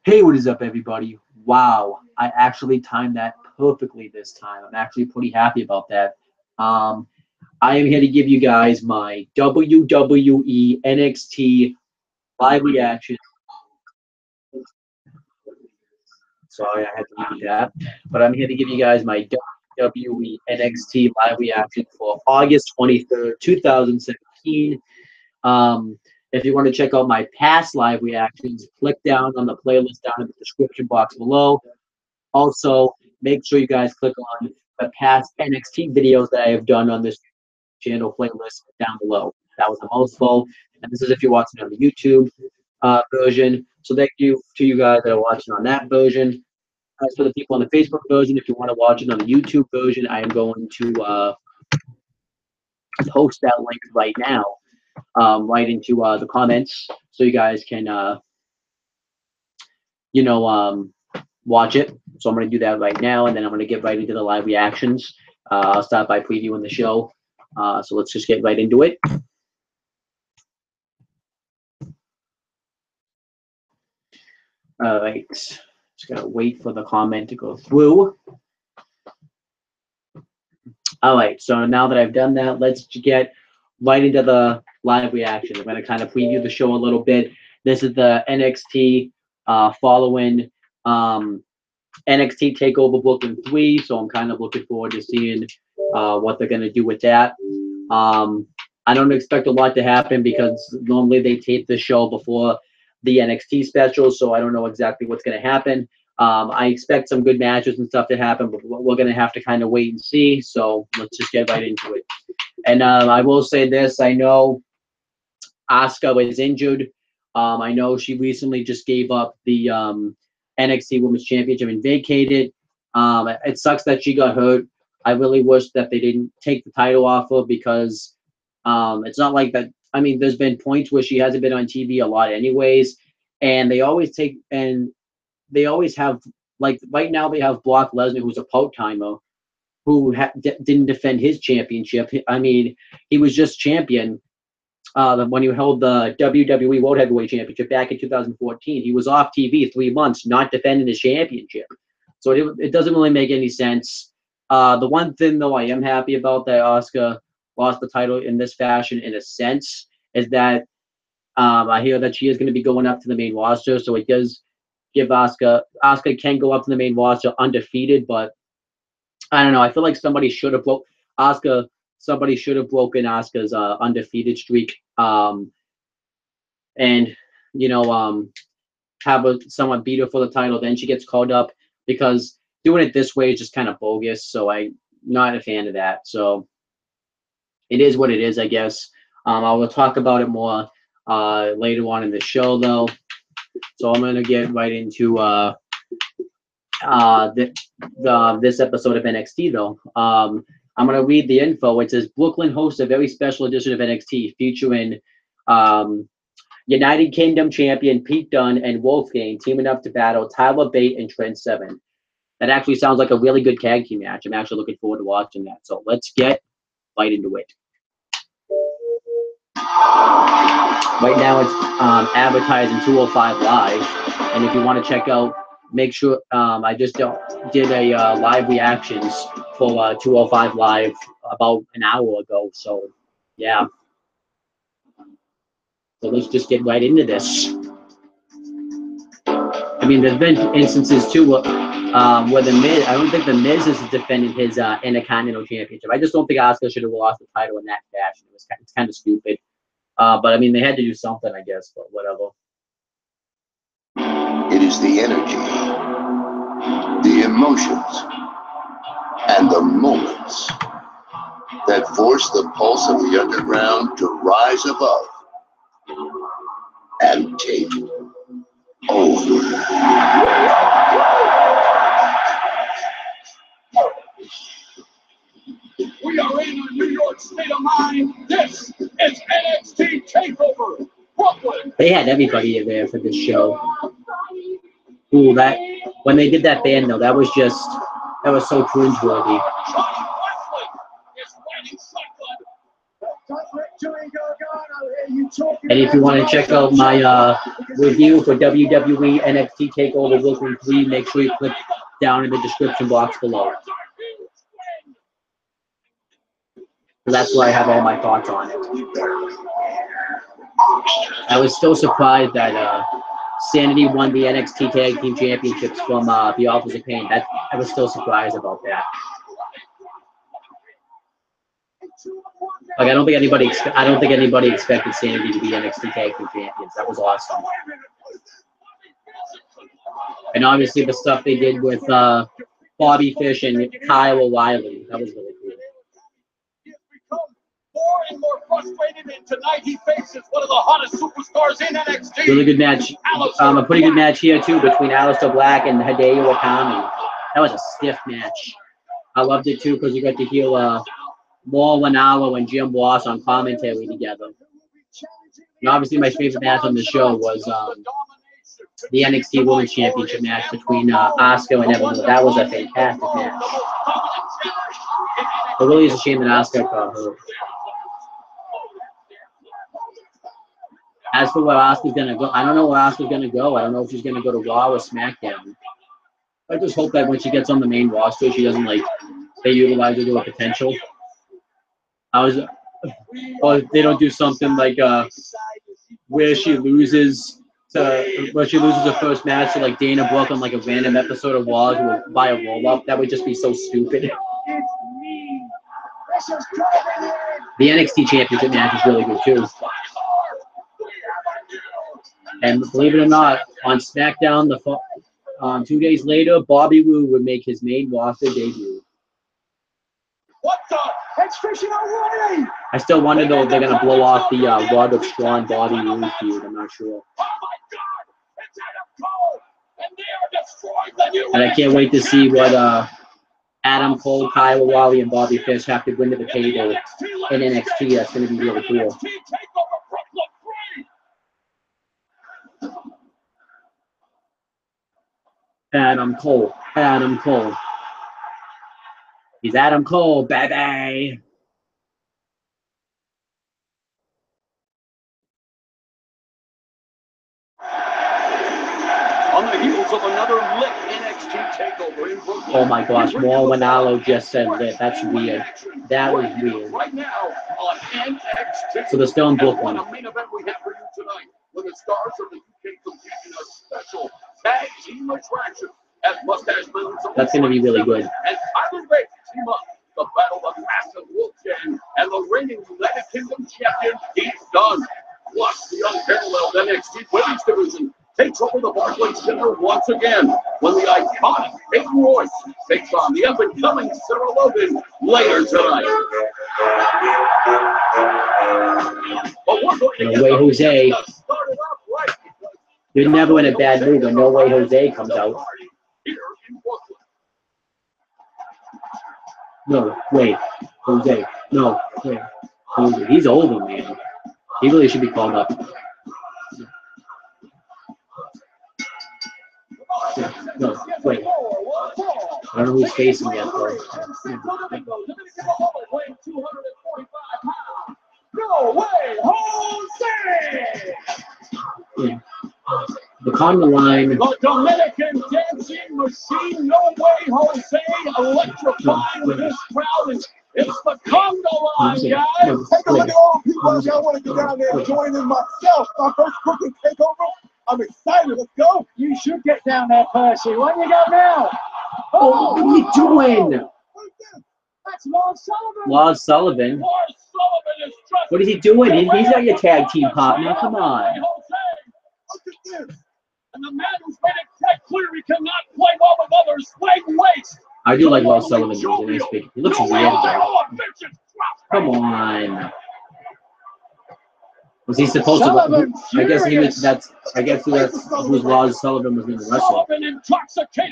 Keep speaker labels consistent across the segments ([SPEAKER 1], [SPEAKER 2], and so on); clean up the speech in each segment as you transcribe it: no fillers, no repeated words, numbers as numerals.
[SPEAKER 1] Hey, what is up, everybody? Wow, I actually timed that perfectly this time. I'm actually pretty happy about that. Um, I am here to give you guys my WWE NXT live reaction. Sorry, I had to repeat that. But I'm here to give you guys my WWE NXT live reaction for August 23rd, 2017. Um, if you want to check out my past live reactions, click down on the playlist down in the description box below. Also, make sure you guys click on the past NXT videos that I have done on this channel playlist down below. That was a mouthful. And this is if you're watching on the YouTube version. So thank you to you guys that are watching on that version. As for the people on the Facebook version, if you want to watch it on the YouTube version, I am going to post that link right now, right into the comments, so you guys can, watch it. So I'm going to do that right now, and then I'm going to get right into the live reactions. I'll start by previewing the show. So let's just get right into it. All right. Just got to wait for the comment to go through. All right. So now that I've done that, let's get right into the live reaction. I'm going to kind of preview the show a little bit. This is the NXT following NXT TakeOver Brooklyn 3, so I'm kind of looking forward to seeing what they're going to do with that. I don't expect a lot to happen because normally they tape the show before the NXT special, so I don't know exactly what's going to happen. I expect some good matches and stuff to happen, but we're going to have to kind of wait and see, so let's just get right into it. And I will say this, I know Asuka was injured. I know she recently just gave up the NXT Women's Championship and vacated. It sucks that she got hurt. I really wish that they didn't take the title off her because it's not like that. I mean, there's been points where she hasn't been on TV a lot anyways, and they always have, like right now they have Brock Lesnar, who's a part-timer, who didn't defend his championship. I mean, he was just champion when he held the WWE World Heavyweight Championship back in 2014. He was off TV 3 months, not defending his championship. So it doesn't really make any sense. The one thing, though, I am happy about that Asuka lost the title in this fashion, in a sense, is that I hear that she is going to be going up to the main roster. So it does give Asuka can go up to the main roster undefeated, but I don't know. I feel like somebody should have broken Asuka's undefeated streak, and have someone beat her for the title. Then she gets called up, because doing it this way is just kind of bogus. So I'm not a fan of that. So it is what it is, I guess. I will talk about it more later on in the show, though. So I'm gonna get right into this episode of NXT, though. I'm going to read the info. It says, Brooklyn hosts a very special edition of NXT featuring United Kingdom champion Pete Dunne and Wolfgang teaming up to battle Tyler Bate and Trent Seven. That actually sounds like a really good tag team match. I'm actually looking forward to watching that. So let's get right into it. Right now it's advertising 205 Live. And if you want to check out, make sure I just did a live reactions for 205 Live about an hour ago. So, yeah. So let's just get right into this. I mean, there's been instances too where the Miz, I don't think the Miz is defending his Intercontinental Championship. I just don't think Asuka should have lost the title in that fashion. It's kind of stupid. But I mean, they had to do something, I guess. But whatever.
[SPEAKER 2] It is the energy, the emotions, and the moments that force the pulse of the underground to rise above and take over.
[SPEAKER 3] We are in a New York state of mind. This is NXT TakeOver Brooklyn.
[SPEAKER 1] They had everybody there for this show. Ooh, when they did that band, though, that was so cringeworthy. And if you want to check out my review for WWE NXT TakeOver Brooklyn 3, make sure you click down in the description box below. So that's where I have all my thoughts on it. I was still surprised that Sanity won the NXT Tag Team Championships from the Authors of Pain. I was still surprised about that. Like I don't think anybody expected Sanity to be NXT Tag Team Champions. That was awesome. And obviously the stuff they did with Bobby Fish and Kyle O'Reilly, that was really cool.
[SPEAKER 3] More and more frustrated, and tonight he faces one of the hottest superstars in NXT.
[SPEAKER 1] Really good match. A pretty good match here too between Aleister Black and Hideo Itami. That was a stiff match. I loved it too because you got to hear Mauro Ranallo and Jim Ross on commentary together. And obviously my favorite match on the show was the NXT Women's Championship match between Asuka and Evan. That was a fantastic match. It really is a shame that Asuka got hurt. As for where Asuka's going to go, I don't know where Asuka's going to go. I don't know if she's going to go to Raw or SmackDown. I just hope that when she gets on the main roster, she doesn't, like, they utilize her to her potential. Or they don't do something like where she loses her first match to, like, Dana Brooke on, like, a random episode of Raw by a roll-up. That would just be so stupid. The NXT Championship match is really good, too. And believe it or not, on SmackDown, 2 days later, Bobby Roode would make his main roster debut.
[SPEAKER 3] What the? Extraction already!
[SPEAKER 1] I still wonder though if they're gonna blow off the Roderick Strong Bobby Roode feud. I'm not sure.
[SPEAKER 3] Oh my God! It's Adam Cole, and they are destroying the new.
[SPEAKER 1] And I can't wait to see what Adam Cole, Kyle O'Reilly, and Bobby Fish have to bring to the table in NXT. That's gonna be really cool. Adam Cole. He's Adam Cole, baby.
[SPEAKER 3] On the heels of another lit NXT takeover in Brooklyn.
[SPEAKER 1] Oh my gosh, Mauro Ranallo just said lit. That's weird. That was weird.
[SPEAKER 3] Right now on NXT.
[SPEAKER 1] So they're still in Brooklyn.
[SPEAKER 3] What a main event we have for you tonight, when the stars of the UK compete in a special tag team attraction as Mustache Mountain.
[SPEAKER 1] That's going to be really good.
[SPEAKER 3] And Tyler Bate team up the battle of Massive Wolfgang and the reigning United Kingdom champion Heath Dunn. Plus the unparalleled NXT Women's Division takes over the Barclays Center once again when the iconic Peyton Royce takes on the up-and-coming Sarah Logan later tonight. But we're going to
[SPEAKER 1] No way, Jose. You're never in a bad mood when No Way Jose comes out. No, wait, Jose. No, wait, Jose. He's older, man. He really should be called up. Yeah, no, wait. I don't know who's facing yet, though.
[SPEAKER 3] No way, Jose!
[SPEAKER 1] Yeah. Look on the line.
[SPEAKER 3] The Dominican dancing machine, No Way Jose, electrifying this crowd. It's the Congo line, guys.
[SPEAKER 4] Take a look at all the people out there. I want to get down there and join in myself. My first Brooklyn takeover. I'm excited. Let's go.
[SPEAKER 5] You should get down there, Percy. Why don't you go now?
[SPEAKER 1] Oh, what are you doing?
[SPEAKER 5] That's Lord Sullivan.
[SPEAKER 1] Lord Sullivan. What is he doing? He's not your tag team partner. Come on.
[SPEAKER 3] And the man who's made it quite clear he cannot play well with others, swing weights.
[SPEAKER 1] I do like Lord Sullivan. He looks weird, though. Come on. Was he supposed to? I guess he was. That's who Lord Sullivan was going to wrestle.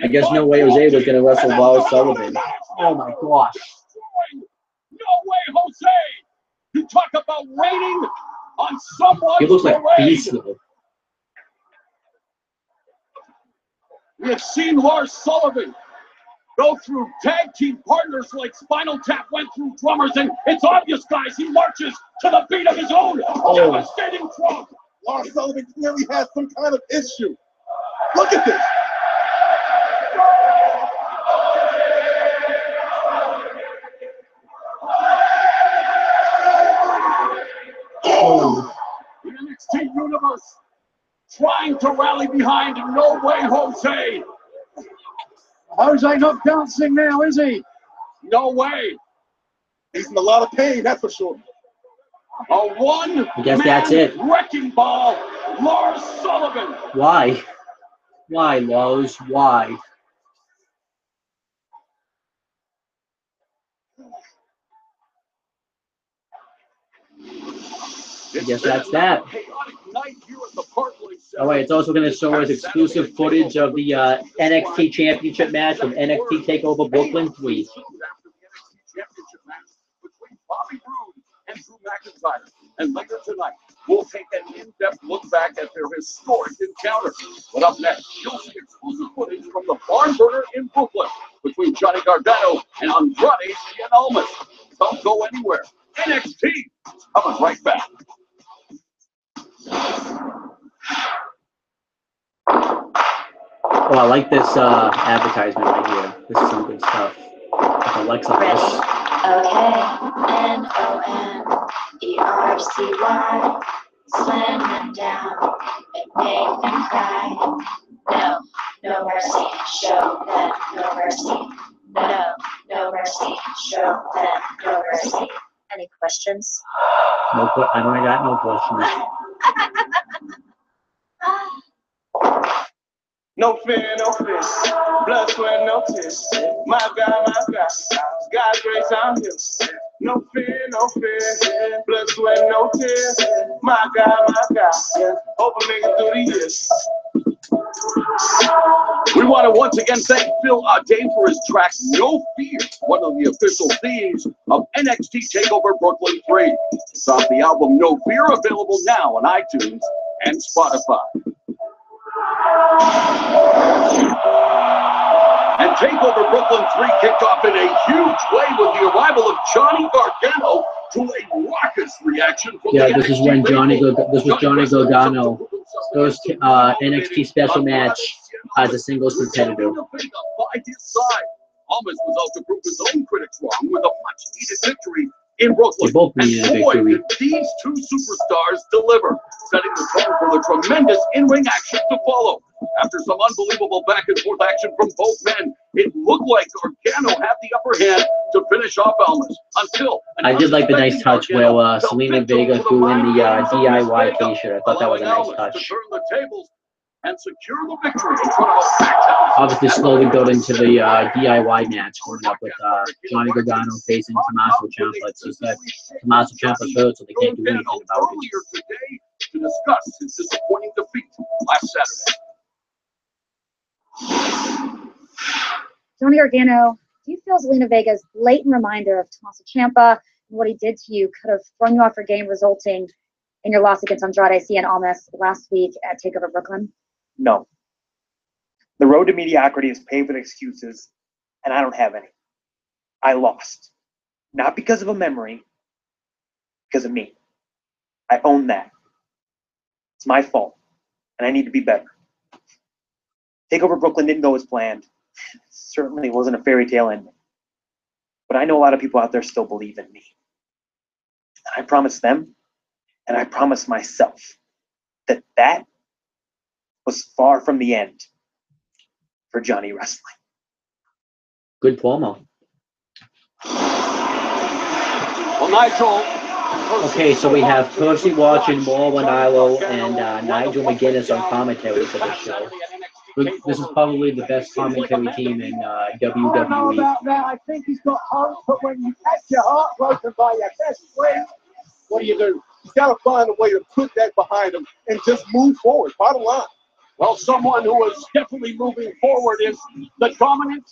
[SPEAKER 1] I guess No Way Jose was going to wrestle Lord Sullivan. Oh my gosh.
[SPEAKER 3] No Way Jose. You talk about raining on someone.
[SPEAKER 1] He looks like Beast though.
[SPEAKER 3] We have seen Lars Sullivan go through tag team partners like Spinal Tap went through drummers, and it's obvious, guys, he marches to the beat of his own devastating drum.
[SPEAKER 4] Lars Sullivan clearly has some kind of issue. Look at this.
[SPEAKER 3] The NXT universe trying to rally behind No Way Jose.
[SPEAKER 5] Jose not dancing now, is he?
[SPEAKER 3] No way.
[SPEAKER 4] He's in a lot of pain, that's for sure.
[SPEAKER 3] A one
[SPEAKER 1] I guess that's it.
[SPEAKER 3] wrecking ball, Lars Sullivan.
[SPEAKER 1] Why? Why, Lowe's? Why? I guess that's that. Oh wait, it's also going to show us exclusive footage of the NXT Championship match from NXT TakeOver Brooklyn 3.
[SPEAKER 3] And later tonight, we'll take an in-depth look back at their historic encounter. But up next, you'll see exclusive footage from the barn burner in Brooklyn between Johnny Gargano and Andrade Cien Almas. Don't go anywhere. NXT is coming right back.
[SPEAKER 1] Oh, I like this advertisement right here. This is some good stuff. Like Alexa Bliss.
[SPEAKER 6] Okay, N-O-N-E-R-C-Y, slam them down and make them cry. No, no mercy, show them no mercy. No mercy, show them no mercy. Any questions?
[SPEAKER 1] No, I don't got no questions.
[SPEAKER 7] No fear, no fear. Blood, sweat, no tears. My God, God's grace, I'm here. No fear, no fear. Blood, sweat, no tears. My God, hope I make it through the years.
[SPEAKER 3] We want to once again thank Phil Dane for his track No Fear, one of the official themes of NXT TakeOver Brooklyn 3. It's off the album No Fear, available now on iTunes and Spotify. And TakeOver Brooklyn 3 kicked off in a huge way with the arrival of Johnny Gargano to a raucous reaction from
[SPEAKER 1] Yeah, this is when Johnny Gargano first NXT special match as a singles competitor.
[SPEAKER 3] By his side, Almas was out to prove his own critics wrong with a much-needed victory in Brooklyn.
[SPEAKER 1] They both needed a
[SPEAKER 3] And boy,
[SPEAKER 1] victory.
[SPEAKER 3] did these two superstars deliver, setting the tone for the tremendous in-ring action to follow. After some unbelievable back-and-forth action from both men, it looked like Gargano had the upper hand to finish off Almas until...
[SPEAKER 1] I did like the nice touch where Selena Vega threw in the DIY t-shirt. I thought that was a nice touch.
[SPEAKER 3] To turn the tables and secure the victory in front of a packed house.
[SPEAKER 1] Obviously, slowly building to the DIY match coming up with Johnny Gargano facing Tommaso Ciampa. It's just that Tommaso Ciampa's hurt, so they can't do anything about it.
[SPEAKER 3] Earlier today to discuss his disappointing defeat last Saturday.
[SPEAKER 8] Johnny Gargano, do you feel Zelina Vega's blatant reminder of Tommaso Ciampa and what he did to you could have thrown you off your game, resulting in your loss against Andrade Cien Almas last week at TakeOver Brooklyn?
[SPEAKER 9] No. The road to mediocrity is paved with excuses, and I don't have any. I lost. Not because of a memory, because of me. I own that. It's my fault, and I need to be better. TakeOver Brooklyn didn't go as planned. It certainly wasn't a fairy tale ending. But I know a lot of people out there still believe in me. And I promise them, and I promise myself, that was far from the end for Johnny Wrestling.
[SPEAKER 1] Good promo.
[SPEAKER 3] Well, Nigel.
[SPEAKER 1] Okay, so we have Percy watching Mauro Ranallo and Nigel McGuinness on commentary for this show. This is probably the best commentary team in
[SPEAKER 5] I don't know
[SPEAKER 1] WWE.
[SPEAKER 5] about that. I think he's got hope, but when you catch your heart broken by your best friend,
[SPEAKER 4] What do? You got to find a way to put that behind him and just move forward. Bottom line.
[SPEAKER 3] Well, someone who is definitely moving forward is the dominant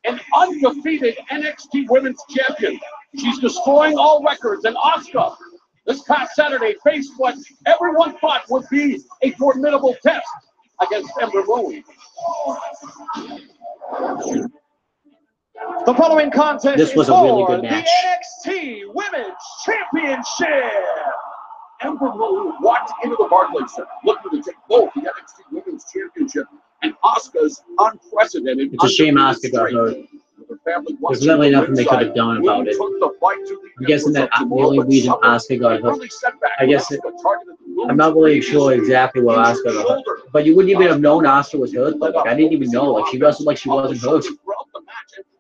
[SPEAKER 3] and undefeated NXT Women's Champion. She's destroying all records, and Asuka, this past Saturday, faced what everyone thought would be a formidable test against Ember Moon.
[SPEAKER 7] The following contest
[SPEAKER 1] This was
[SPEAKER 7] is
[SPEAKER 1] a really
[SPEAKER 7] for
[SPEAKER 1] good match.
[SPEAKER 7] the NXT Women's Championship.
[SPEAKER 3] Ember Moon walked into the Barclays Center looking to take both the NXT Women's Championship and Asuka's unprecedented.
[SPEAKER 1] It's a shame Asuka got hurt. There's really nothing they could have done about it. I'm guessing that the only reason Asuka got hurt, I guess I'm not really sure exactly what Asuka got hurt, but you wouldn't even have known Asuka was hurt. Though. Like I didn't even know. Like she wrestled like she wasn't hurt.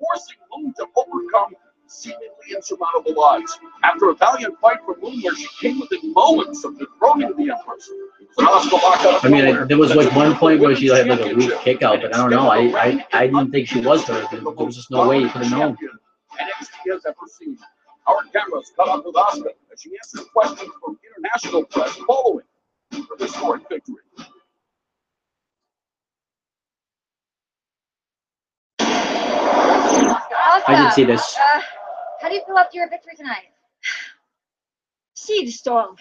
[SPEAKER 3] Forcing Moon to overcome seemingly insurmountable odds. After a valiant fight for Moon, where she came within moments of dethroning the Empress.
[SPEAKER 1] I mean, there was like one point where she had like a weak kick out, but I don't know. I didn't think she was hurt. There was just no way you could have known.
[SPEAKER 3] NXT has ever seen. Our cameras cut off with Asuka as she answers questions from international press following her historic victory.
[SPEAKER 8] Asuka,
[SPEAKER 1] I didn't see this.
[SPEAKER 8] How do you feel after your victory tonight?
[SPEAKER 10] She's strong,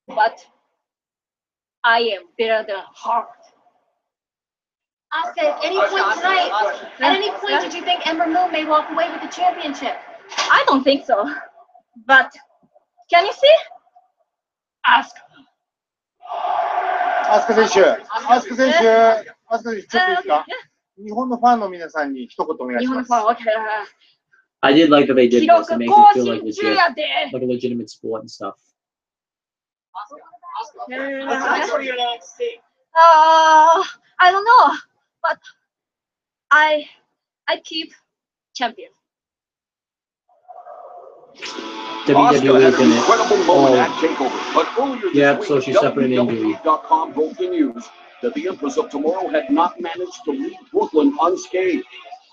[SPEAKER 10] but I am better than her.
[SPEAKER 8] Asuka, at any point tonight, at any point did you think Ember Moon may walk away with the championship?
[SPEAKER 10] I don't think so. But can you see? Ask.
[SPEAKER 4] アスカ選手、ちょっといいですか？日本のファンの皆さんに一言お願いします。
[SPEAKER 1] I did like that they did this. It makes it feel like legit,
[SPEAKER 10] で
[SPEAKER 1] like a legitimate sport and stuff.
[SPEAKER 10] I don't know, but I keep champion.
[SPEAKER 1] WWE is in it.
[SPEAKER 3] Incredible moment at TakeOver, but earlier this
[SPEAKER 1] Yep,
[SPEAKER 3] week,
[SPEAKER 1] so she suffered an injury.
[SPEAKER 3] WWE.com broke the news that the Empress of Tomorrow had not managed to leave Brooklyn unscathed.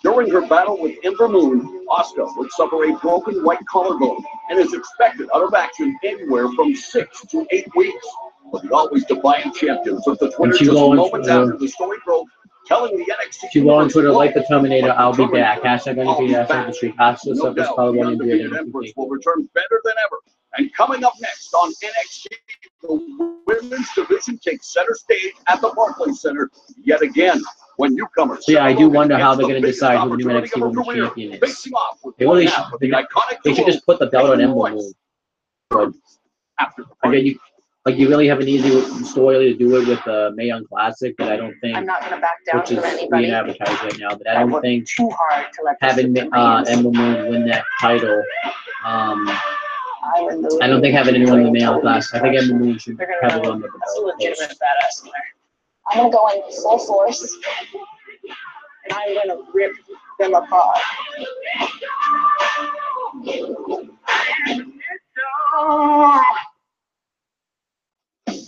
[SPEAKER 3] During her battle with Ember Moon, Asuka would suffer a broken right collarbone and is expected out of action anywhere from 6 to 8 weeks. But the always defiant champion took the Twitter just moments after the story broke, telling the NXT.
[SPEAKER 1] She go on Twitter like the Terminator. I'll be back. Hashtag NXT. Hashtag the street. Asuka suffers collarbone injury.
[SPEAKER 3] Empress will return better than ever. And coming up next on NXT, the women's division takes center stage at the Barclays Center yet again. When newcomers.
[SPEAKER 1] So yeah, I do wonder how they're going to decide who the new NXT Women's Champion is. They really should just put the belt on Ember Moon. Again, you really have an easy story to do it with the Mae Young Classic, but I don't think,
[SPEAKER 11] I'm not going to back down
[SPEAKER 1] which is
[SPEAKER 11] from anybody.
[SPEAKER 1] being advertised right now, but I don't think
[SPEAKER 11] Too hard to let
[SPEAKER 1] having Ember Moon win that title, I don't think having anyone in the Mae Young Classic. I think Ember Moon should have a run with the
[SPEAKER 11] That's a
[SPEAKER 1] belt.
[SPEAKER 11] legitimate badass player. I'm going to go in full force, and I'm going to rip them apart.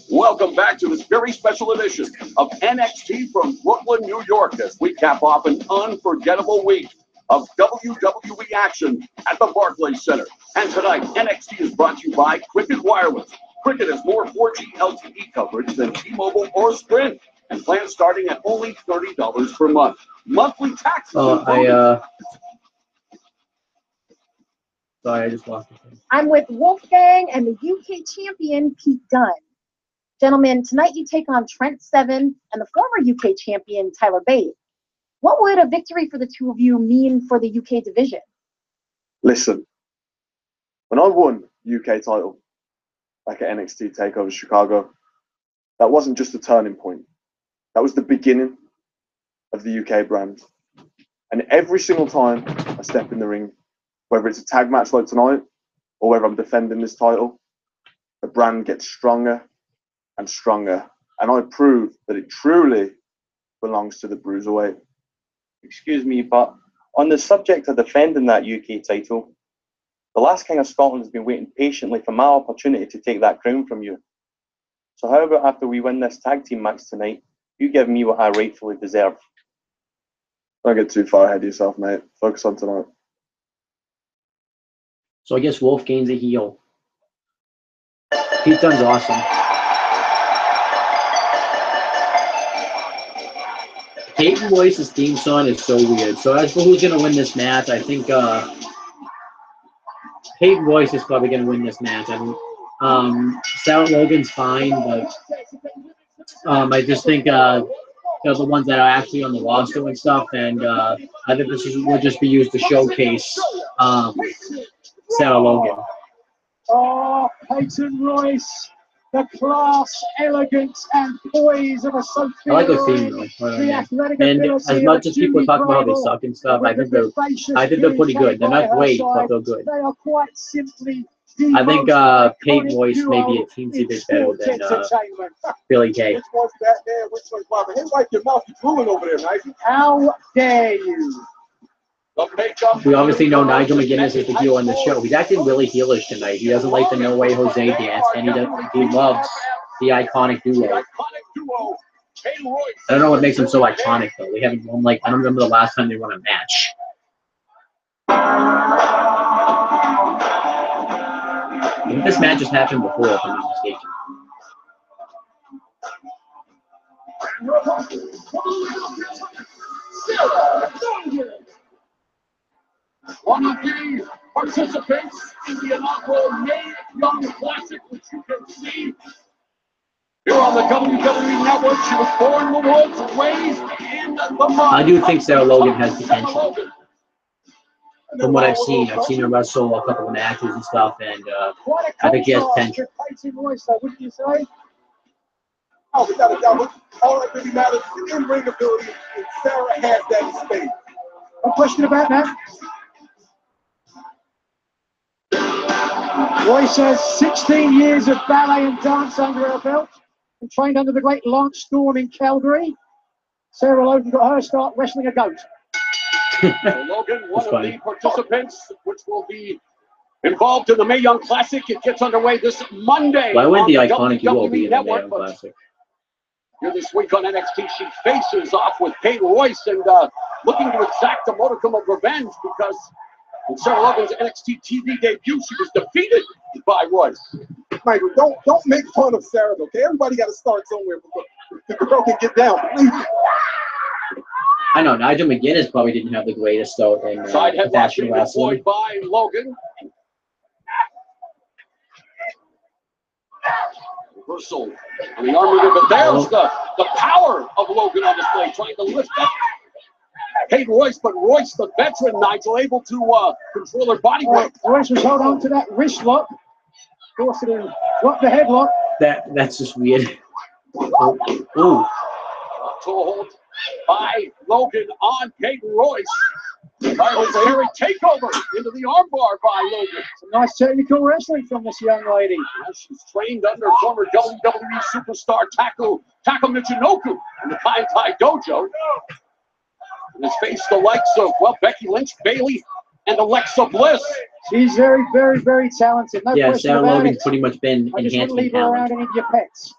[SPEAKER 3] Welcome back to this very special edition of NXT from Brooklyn, New York, as we cap off an unforgettable week of WWE action at the Barclays Center. And tonight, NXT is brought to you by Cricket Wireless. Cricket has more 4G LTE coverage than T-Mobile or Sprint, and plans starting at only $30 per month. Monthly taxes.
[SPEAKER 1] Sorry, I just lost it.
[SPEAKER 8] I'm with Wolfgang and the UK champion, Pete Dunne. Gentlemen, tonight you take on Trent Seven and the former UK champion, Tyler Bate. What would a victory for the two of you mean for the UK division?
[SPEAKER 12] Listen, when I won UK title back at NXT TakeOver Chicago, that wasn't just a turning point. That was the beginning of the UK brand. And every single time I step in the ring, whether it's a tag match like tonight or whether I'm defending this title, the brand gets stronger and stronger. And I prove that it truly belongs to the Bruiserweight.
[SPEAKER 9] Excuse me, but on the subject of defending that UK title, the last King of Scotland has been waiting patiently for my opportunity to take that crown from you. So how about after we win this tag team match tonight, you give me what I rightfully deserve?
[SPEAKER 12] Don't get too far ahead of yourself, mate. Focus on tonight.
[SPEAKER 1] So I guess Wolfgang's a heel. Pete Dunne's awesome. Peyton Royce's theme song is so weird. So as for who's going to win this match, I think Peyton Royce is probably going to win this match. I mean, Sarah Logan's fine, but I just think They're the ones that are actually on the roster and stuff. And I think will just be used to showcase Sarah Logan.
[SPEAKER 5] Oh, Peyton Royce, the class, elegance, and poise of a Sophia.
[SPEAKER 1] I like the theme though. And as much as people talk about how they suck and stuff, I think they're pretty good. They're not great, but they're good.
[SPEAKER 5] They are quite simply.
[SPEAKER 1] I think Peyton Royce may be a teensy bit better than Billy Kay.
[SPEAKER 4] Which one's Batman? Which one's Robin? Hey, wipe your mouth. You're drooling over there, Nigel.
[SPEAKER 5] How dare you?
[SPEAKER 1] We obviously know Nigel McGuinness is the heel on the show. He's acting really heelish tonight. He doesn't like the No Way Jose dance, and he loves the iconic duo. I don't know what makes him so iconic though. They haven't won I don't remember the last time they won a match. I think this match has happened before, if I'm not mistaken.
[SPEAKER 3] One of the participants in the inaugural May Young Classic, which you can see here on the WWE Network. She was born in the woods, raised in the mud.
[SPEAKER 1] I do think Sarah Logan has potential. From what I've seen her wrestle a couple of matches and stuff, and I think she has potential.
[SPEAKER 5] Wouldn't you say?
[SPEAKER 4] Oh, without a doubt, all that really matters is in-ring ability, and Sarah has that in spades.
[SPEAKER 5] No question about that. Royce has 16 years of ballet and dance under her belt and trained under the great Lance Storm in Calgary. Sarah Logan got her start wrestling a goat.
[SPEAKER 3] Logan, one of the participants, which will be involved in the Mae Young Classic. It gets underway this Monday.
[SPEAKER 1] Why would the iconic duo be in the Mae Young Classic?
[SPEAKER 3] Here this week on NXT, she faces off with Peyton Royce and looking to exact a modicum of revenge because in Sarah Logan's NXT TV debut, she was defeated by Royce.
[SPEAKER 4] Michael, don't make fun of Sarah, okay? Everybody got to start somewhere before the girl can get down.
[SPEAKER 1] I know Nigel McGuinness probably didn't have the greatest start in
[SPEAKER 3] side headlock
[SPEAKER 1] fashion wrestling.
[SPEAKER 3] By Logan. Reversal on the arm movement, but there's the power of Logan on display, trying to lift up Peyton Royce, but Royce, the veteran, Nigel, able to control her body weight.
[SPEAKER 5] Royce was held on to that wrist lock. Forced her to drop the headlock.
[SPEAKER 1] That's just weird. Ooh.
[SPEAKER 3] Hold by Logan on Peyton Royce. Military takeover into the armbar by Logan.
[SPEAKER 5] Some nice technical wrestling from this young lady.
[SPEAKER 3] She's trained under former WWE superstar Taka Michinoku in the Kai Dojo. And has faced the likes of, Becky Lynch, Bayley, and Alexa Bliss.
[SPEAKER 5] She's very, very, very talented. No
[SPEAKER 1] yeah,
[SPEAKER 5] question
[SPEAKER 1] Sarah
[SPEAKER 5] about
[SPEAKER 1] Logan's
[SPEAKER 5] it.
[SPEAKER 1] pretty much been
[SPEAKER 5] I just wouldn't
[SPEAKER 1] enhancement
[SPEAKER 5] leave her around
[SPEAKER 1] talent.
[SPEAKER 5] any of your pets.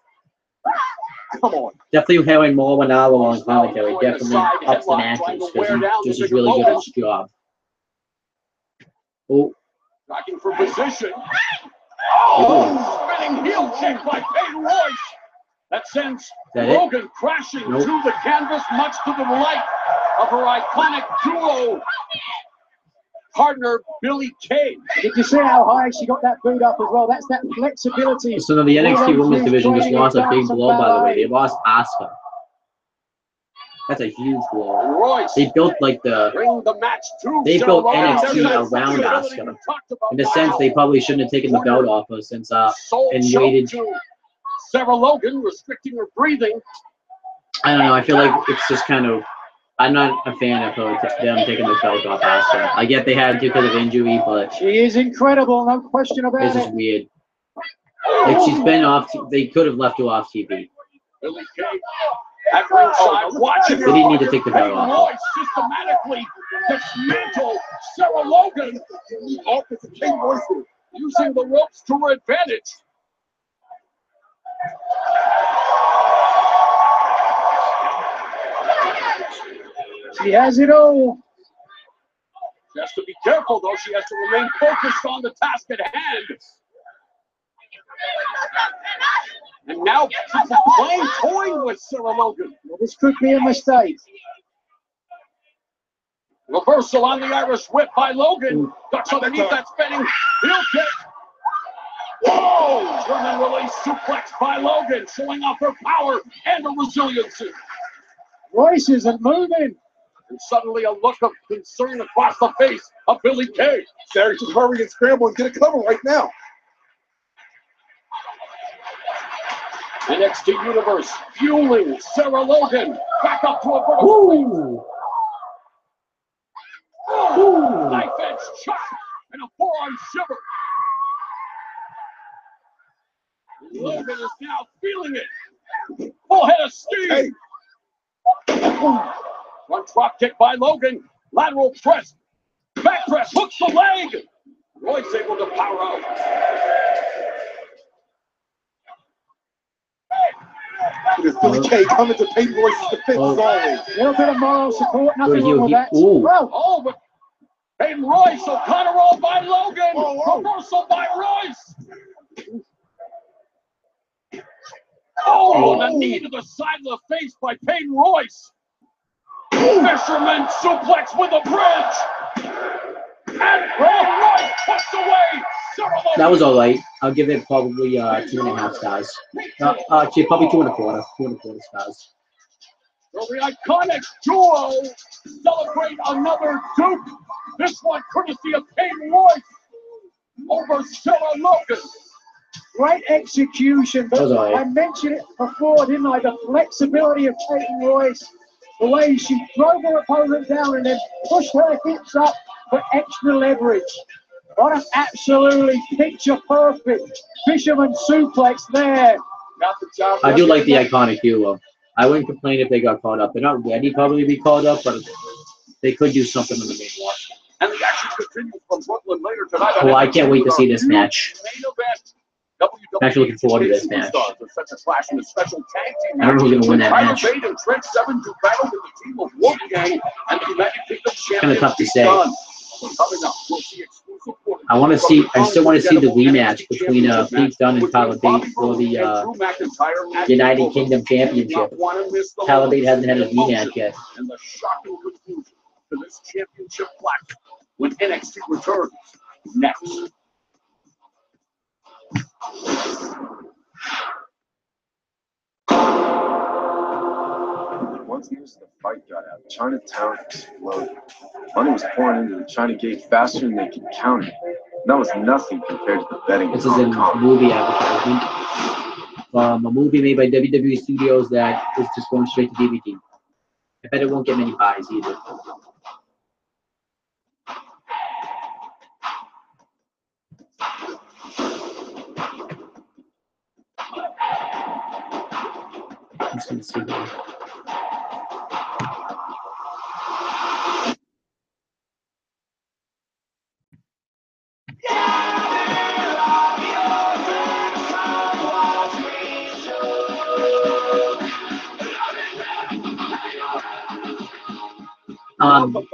[SPEAKER 3] Come on.
[SPEAKER 1] Definitely having more Manalo on commentary definitely ups the matches because he's just really good at his job. Oh.
[SPEAKER 3] Tracking for position. Oh, spinning heel kick by Peyton Royce. That sends Logan crashing to the canvas, much to the delight of her iconic duo partner, Billy Kay.
[SPEAKER 5] Did you see how high she got that boot up as well? That's that flexibility.
[SPEAKER 1] So the NXT Women's Division just lost a big blow, by the way. They lost Asuka. That's a huge blow.
[SPEAKER 3] Royce,
[SPEAKER 1] they built like
[SPEAKER 3] they
[SPEAKER 1] built NXT around Asuka. In a sense, they probably shouldn't have taken the belt off her since and waited.
[SPEAKER 3] Sarah Logan restricting her breathing.
[SPEAKER 1] I don't know. I feel like it's just kind of. I'm not a fan of them taking the belt off Asuka. I get they had to because of injury, but
[SPEAKER 5] she is incredible, no question about it.
[SPEAKER 1] This is weird. Like she's been off. They could have left her off TV.
[SPEAKER 3] Billy Kay at ringside watching.
[SPEAKER 1] They didn't need to take the belt off.
[SPEAKER 3] Royce systematically dismantle Sarah Logan. Using the ropes to her advantage.
[SPEAKER 5] She has it all.
[SPEAKER 3] She has to be careful, though. She has to remain focused on the task at hand. And now she's playing toy with Sarah Logan.
[SPEAKER 5] Well, this could be a mistake.
[SPEAKER 3] Reversal on the Irish whip by Logan. Ducks underneath that spinning heel kick. Whoa! German release suplex by Logan, showing off her power and her resiliency.
[SPEAKER 5] Royce isn't moving.
[SPEAKER 3] And suddenly a look of concern across the face of Billy Kay.
[SPEAKER 4] Sarah, just hurry and scramble and get a cover right now.
[SPEAKER 3] NXT Universe fueling Sarah Logan back up to a vertical. Knife edge chop and a forearm shiver. Logan is now feeling it. Full head of steam.
[SPEAKER 4] Hey.
[SPEAKER 3] One drop kick by Logan. Lateral press. Back press. Hooks the leg. Royce able to power out.
[SPEAKER 4] It is Billy Kay coming to Peyton Royce's defense as always.
[SPEAKER 5] A little bit of moral support, nothing
[SPEAKER 1] Good
[SPEAKER 5] wrong with that.
[SPEAKER 1] Ooh.
[SPEAKER 5] Well,
[SPEAKER 3] Oh, but Peyton Royce, O'Connor roll by Logan. Reversal by Royce. Oh, and a knee to the side of the face by Peyton Royce. Fisherman suplex with a bridge. And Royce cuts away.
[SPEAKER 1] That was all right. I'll give it probably 2.5 stars. Actually, probably 2.25. 2.25 stars.
[SPEAKER 3] So the iconic duo celebrate another Duke. This one courtesy of Peyton Royce over Sarah Logan.
[SPEAKER 5] great execution, but I mentioned it before, didn't I? The flexibility of Peyton Royce, the way she drove her opponent down and then pushed her hips up for extra leverage. What an absolutely picture-perfect fisherman suplex there.
[SPEAKER 1] I do like the iconic duo. I wouldn't complain if they got caught up. They're not ready probably to be caught up, but they could do something in the main watch.
[SPEAKER 3] And the action continues from Brooklyn later tonight.
[SPEAKER 1] Oh, I can't wait to see this match. I'm actually looking forward to this match. I don't know who's going to win that match. Kind of tough to say. I want to see. I still want to see the rematch between Pete Dunne and Tyler Bate for the United Kingdom Championship. Tyler Bate hasn't had a rematch yet.
[SPEAKER 3] And the shocking conclusion to this championship clash when NXT returns next.
[SPEAKER 12] Once the fight got out, Chinatown exploded. Money was pouring into the China Gate faster than they could count it. And that was nothing compared to the betting.
[SPEAKER 1] This is a movie advertisement from a movie made by WWE Studios that is just going straight to DVD. I bet it won't get many buys either. Let's see here.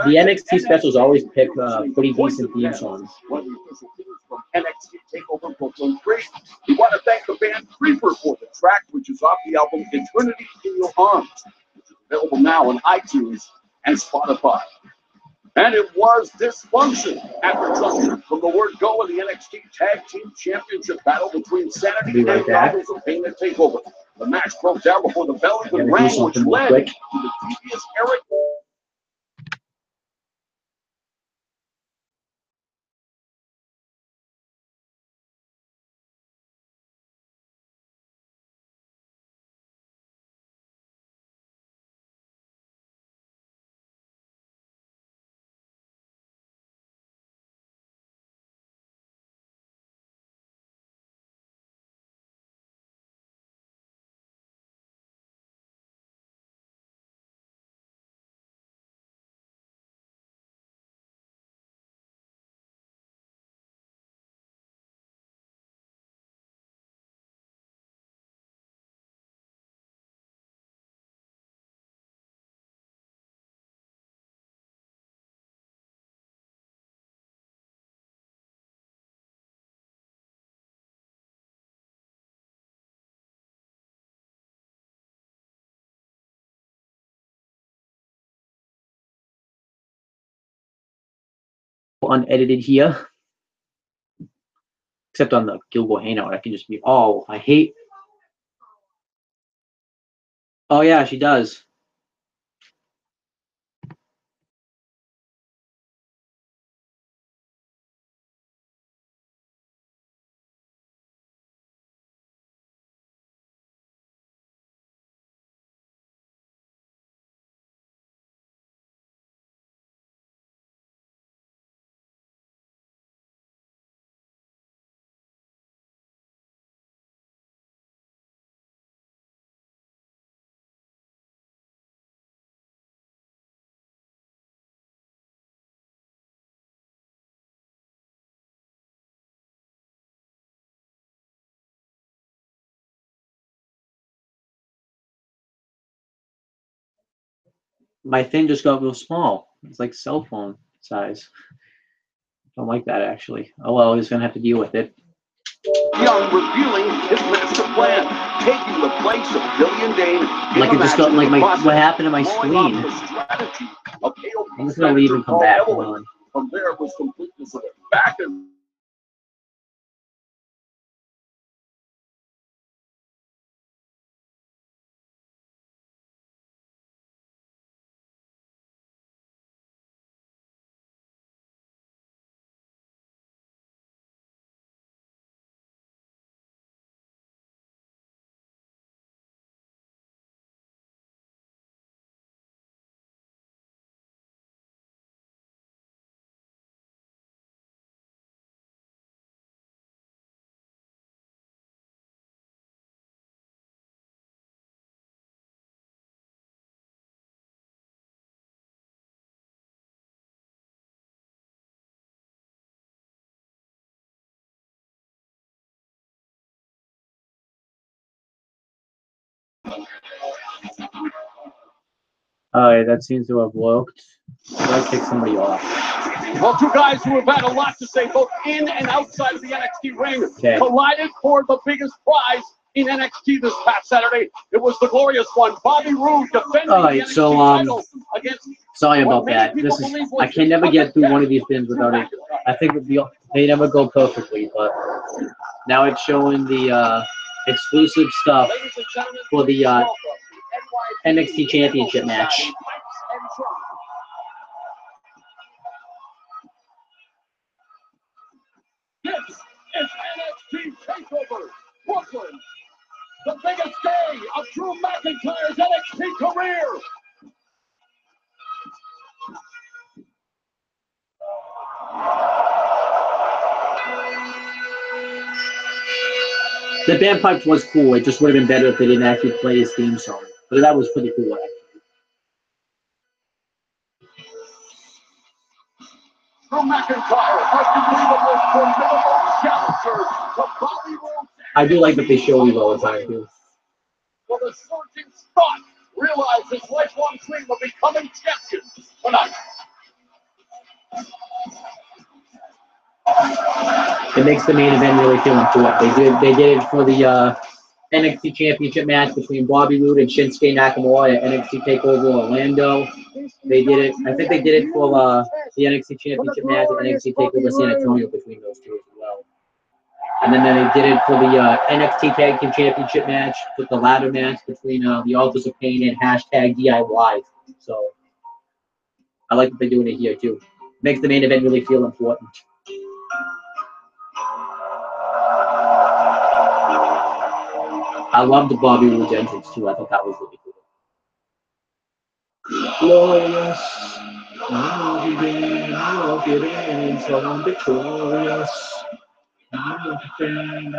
[SPEAKER 1] The NXT specials always pick pretty decent theme songs.
[SPEAKER 3] One of the official themes from NXT TakeOver Brooklyn 3. We want to thank the band Creeper for the track, which is off the album Eternity in Your Arms, which is available now on iTunes and Spotify. And it was Dysfunction after Junction from the word go in the NXT Tag Team Championship battle between Sanity and Brothers of Pain at TakeOver. The match broke down before the bell even rang, which led to the previous Eric.
[SPEAKER 1] Unedited here, except on the Gilmore Hangout. I can just be, oh, I hate. Oh yeah, she does. My thing just got real small. It's like cell phone size. Don't like that actually. Oh well, he's gonna have to deal with it.
[SPEAKER 3] Young revealing his master plan, taking the place of Billion Dane.
[SPEAKER 1] Like it just got like what happened to my screen? I'm just gonna leave and come back. Hold on.
[SPEAKER 3] From there it was completeness of it. Back and
[SPEAKER 1] Alright, that seems to have worked. Let's take somebody off.
[SPEAKER 3] well, two guys who have had a lot to say, both in and outside of the NXT ring, collided for the biggest prize in NXT this past Saturday. It was the glorious one, Bobby Roode defending the NXT title against.
[SPEAKER 1] Sorry about that. This is I can never get through one of these things without it. I think they never go perfectly, but now it's showing the exclusive stuff for the NXT Championship match.
[SPEAKER 3] This is NXT TakeOver Brooklyn, the biggest day of Drew McIntyre's NXT career.
[SPEAKER 1] The bagpipes was cool. It just would have been better if they didn't actually play his theme song. But that was pretty cool, actually.
[SPEAKER 3] Drew McIntyre, arguably the most formidable challenger to Bobby Roode.
[SPEAKER 1] I do like that they show you all the time, too.
[SPEAKER 3] For the surging Scott realized his lifelong dream of becoming champion tonight.
[SPEAKER 1] It makes the main event really feel important. They did it for the NXT Championship match between Bobby Roode and Shinsuke Nakamura at NXT TakeOver Orlando. They did it. I think they did it for the NXT Championship match at NXT TakeOver San Antonio between those two as well. And then they did it for the NXT Tag Team Championship match with the ladder match between the Authors of Pain and hashtag DIY. So I like that they're doing it here too. Makes the main event really feel important. I love the Bobby Roode entrance too. I thought that was really cool. Glorious. I'll get in, so I'm victorious. I want to defend.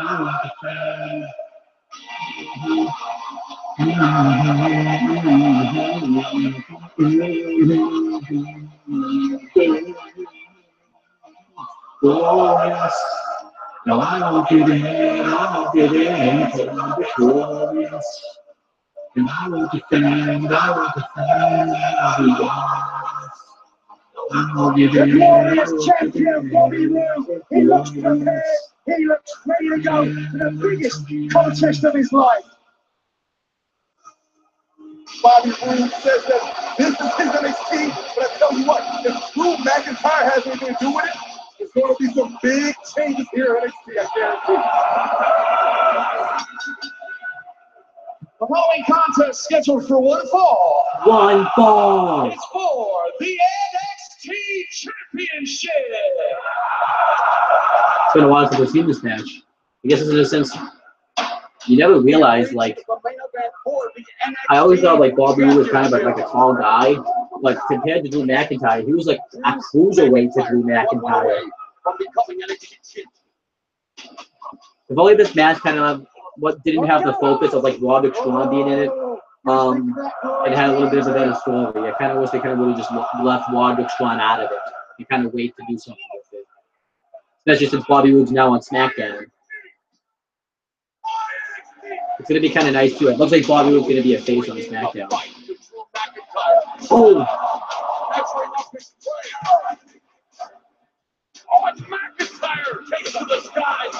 [SPEAKER 1] Glorious. No, I won't get in, I'll get in, so I'm victorious. And I will defend, I'll be
[SPEAKER 5] The glorious champion Bobby Roode. He looks prepared. He looks ready to go for the biggest contest of his life.
[SPEAKER 4] Bobby Roode says that this is his NXT, but I tell you what, if Drew McIntyre has anything to do with it, there's going to be some big changes here at NXT, I guarantee.
[SPEAKER 5] The following contest scheduled for one fall.
[SPEAKER 1] One fall.
[SPEAKER 5] It's for the NXT Championship.
[SPEAKER 1] It's been a while since I've seen this match. I guess in a sense, you never realize, like, I always thought, like, Bobby Roode was kind of like a tall guy. Like, compared to Drew McIntyre, he was, like, a cruiserweight to Drew McIntyre. If only this match kind of didn't have the focus of, like, Roderick Strong being in it. It had a little bit of a better story. I kind of wish they kind of really just left Roderick Strong out of it. You kind of wait to do something with it. Especially since Bobby Roode's now on SmackDown. It's going to be kind of nice, too. It looks like Bobby Roode's going to be a face on SmackDown. Oh.
[SPEAKER 3] Measuring up his way. Owen McIntyre takes to the skies.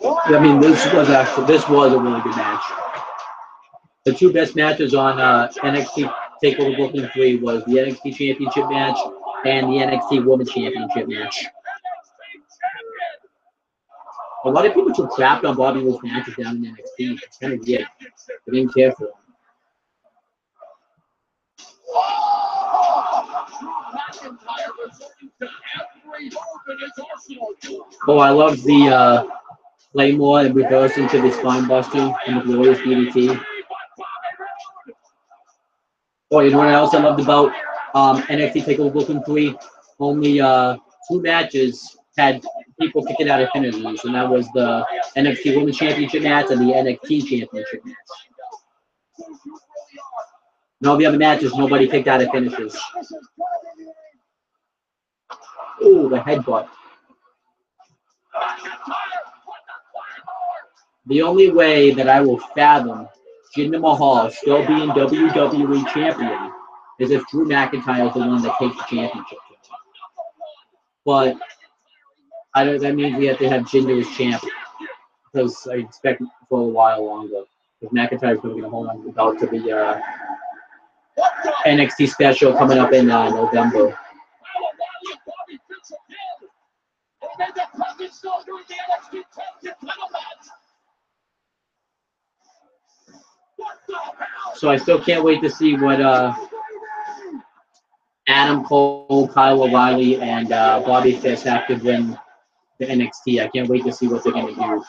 [SPEAKER 1] I mean, this was a really good match. The two best matches on NXT TakeOver Brooklyn 3 was the NXT Championship match and the NXT Women's Championship match. A lot of people took crap on Bobby Roode's matches down in NXT. It's kind of weird. They didn't care for him. Oh, I love the Claymore and reverse into the spine buster and the glorious DDT. Oh, you know what else I loved about NXT TakeOver Brooklyn 3? Only 2 matches had people kicking out of finishes, and that was the NXT Women's Championship match and the NXT Championship match. And all the other matches, nobody kicked out of finishes. Oh, the headbutt. The only way that I will fathom Jinder Mahal still being WWE champion is if Drew McIntyre is the one that takes the championship. But that means we have to have Jinder as champ, because I expect for a while longer. Because McIntyre is going to hold on to the belt to the NXT special coming up in November. So I still can't wait to see what Adam Cole, Kyle O'Reilly, and Bobby Fish have to win the NXT. I can't wait to see what they're going to do.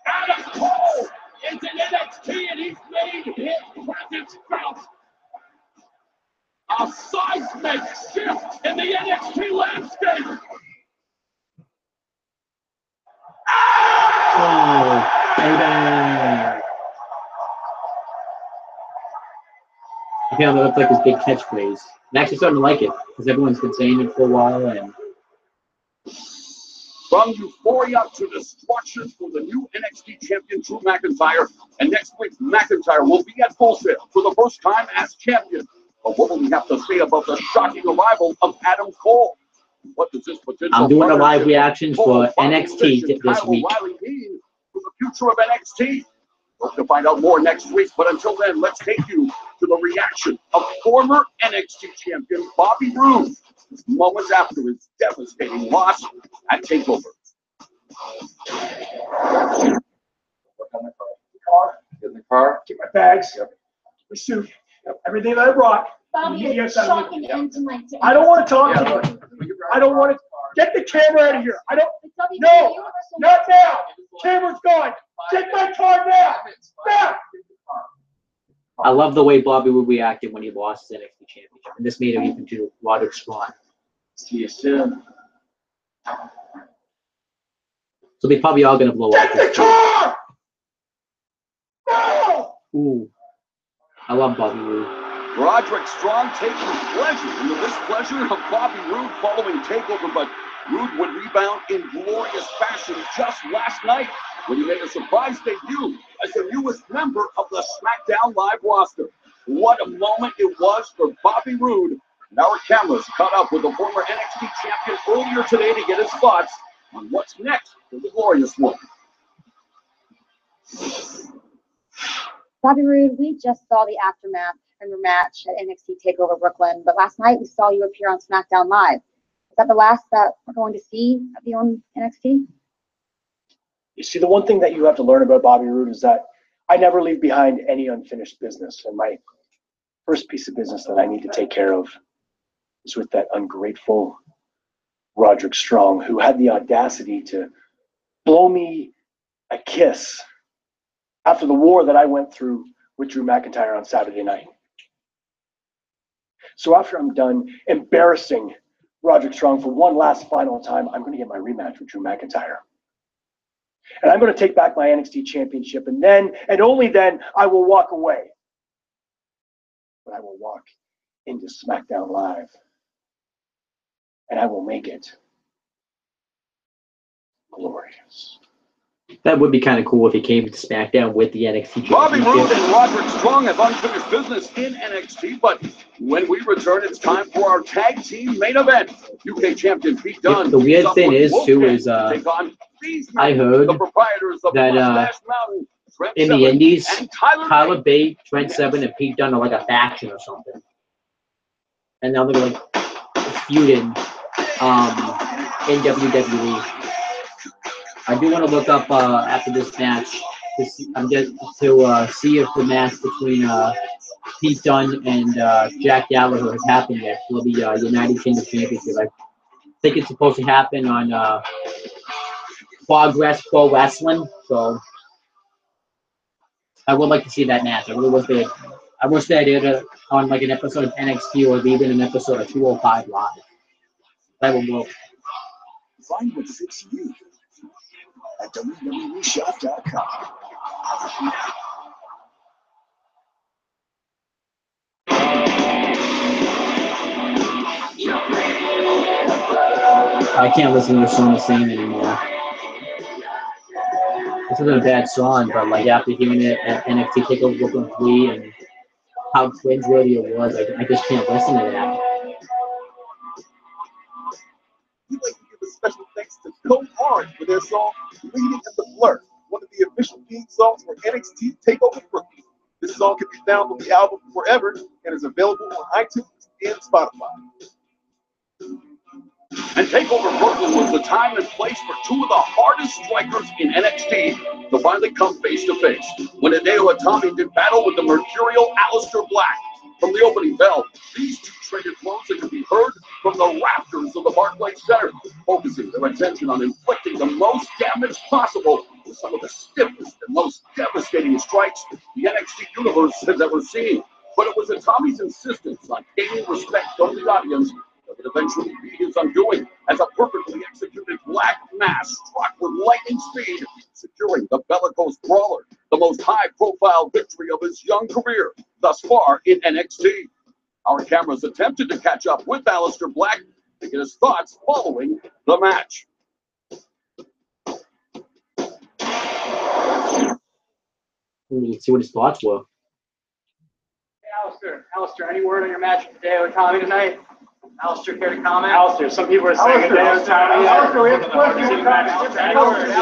[SPEAKER 3] Adam Cole is in NXT and he's made his presence felt. A seismic shift in the NXT landscape.
[SPEAKER 1] Oh, baby. Yeah, that looks like his big catchphrase. I'm actually starting to like it because everyone's been saying it for a while. And
[SPEAKER 3] from euphoria to destruction for the new NXT champion Drew McIntyre, and next week McIntyre will be at Full Sail for the first time as champion. But what will we have to say about the shocking arrival of Adam Cole? What does this potential?
[SPEAKER 1] I'm doing a live reactions for NXT this week.
[SPEAKER 3] O'Reilly mean for the future of NXT? Hope to find out more next week, but until then, let's take you to the reaction of former NXT champion Bobby Roode moments after his devastating loss at TakeOver.
[SPEAKER 4] Get in the car. Get my bags. My suit. Everything that I brought.
[SPEAKER 6] Bobby, it's shocking end to my day.
[SPEAKER 4] I don't want to talk to you. I don't want to. Get the camera out of here. I don't. No, not now. Camera's gone. Take my car now. Now.
[SPEAKER 1] I love the way Bobby Roode reacted when he lost his NXT championship, and this made him even do Roderick Strong.
[SPEAKER 4] See you soon.
[SPEAKER 1] So they probably are going to blow up.
[SPEAKER 4] Get the car! No!
[SPEAKER 1] Ooh, I love Bobby Roode.
[SPEAKER 3] Roderick Strong taking pleasure in the displeasure of Bobby Roode following TakeOver, but Roode would rebound in glorious fashion just last night when he made a surprise debut as the newest member of the SmackDown Live roster. What a moment it was for Bobby Roode. And our cameras caught up with the former NXT champion earlier today to get his thoughts on what's next for the Glorious One.
[SPEAKER 8] Bobby Roode, we just saw the aftermath from your match at NXT TakeOver Brooklyn, but last night we saw you appear on SmackDown Live. Is that the last that we're going to see of you on NXT?
[SPEAKER 9] You see, the one thing that you have to learn about Bobby Roode is that I never leave behind any unfinished business. And my first piece of business that I need to take care of is with that ungrateful Roderick Strong, who had the audacity to blow me a kiss after the war that I went through with Drew McIntyre on Saturday night. So after I'm done embarrassing Roderick Strong for one last final time, I'm going to get my rematch with Drew McIntyre. And I'm going to take back my NXT championship, and then, and only then, I will walk away. But I will walk into SmackDown Live, and I will make it glorious.
[SPEAKER 1] That would be kind of cool if he came to SmackDown with the NXT
[SPEAKER 3] Bobby Roode
[SPEAKER 1] Championship.
[SPEAKER 3] and Roderick Strong have unfinished business in NXT, but when we return, it's time for our tag team main event. UK champion Pete Dunne.
[SPEAKER 1] The weird thing is, too, is I heard that in the Indies, Tyler Bate, Trent Seven, and Pete Dunne are like a faction or something. And now they're like feuding in WWE. I do want to look up after this match to see, see if the match between Pete Dunne and Jack Gallagher has happened yet for the United Kingdom Championship. I think it's supposed to happen on Progress Pro Wrestling, so I would like to see that match. I really wish they did it on like an episode of NXT or even an episode of 205 Live. That would work.
[SPEAKER 4] Find what fits you at WWEshop.com.
[SPEAKER 1] I can't listen to this song the same anymore. This isn't a bad song, but like after hearing it at NXT TakeOver Brooklyn 3 and how cringeworthy it was, I just can't listen to that.
[SPEAKER 4] We'd like to give a special thanks to Code Orange for their song Bleeding in the Blur, one of the official theme songs for NXT TakeOver Brooklyn. This song can be found on the album Forever and is available on iTunes and Spotify.
[SPEAKER 3] And TakeOver Brooklyn was the time and place for two of the hardest strikers in NXT to finally come face to face. When Hideo Itami did battle with the mercurial Aleister Black. From the opening bell, these two traded blows that could be heard from the rafters of the Barclays Center, focusing their attention on inflicting the most damage possible with some of the stiffest and most devastating strikes the NXT universe has ever seen. But it was Itami's insistence on gaining respect from the audience that would eventually be his undoing, as a perfectly executed black mass struck with lightning speed, securing the bellicose brawler, the most high-profile victory of his young career thus far in NXT. Our cameras attempted to catch up with Aleister Black to get his thoughts following the match.
[SPEAKER 1] Let's see what his thoughts were.
[SPEAKER 13] Hey, Aleister, any word on your match with Hideo Itami tonight? Aleister, care to comment? Aleister, some people are saying Hideo Itami. Aleister, we have a question.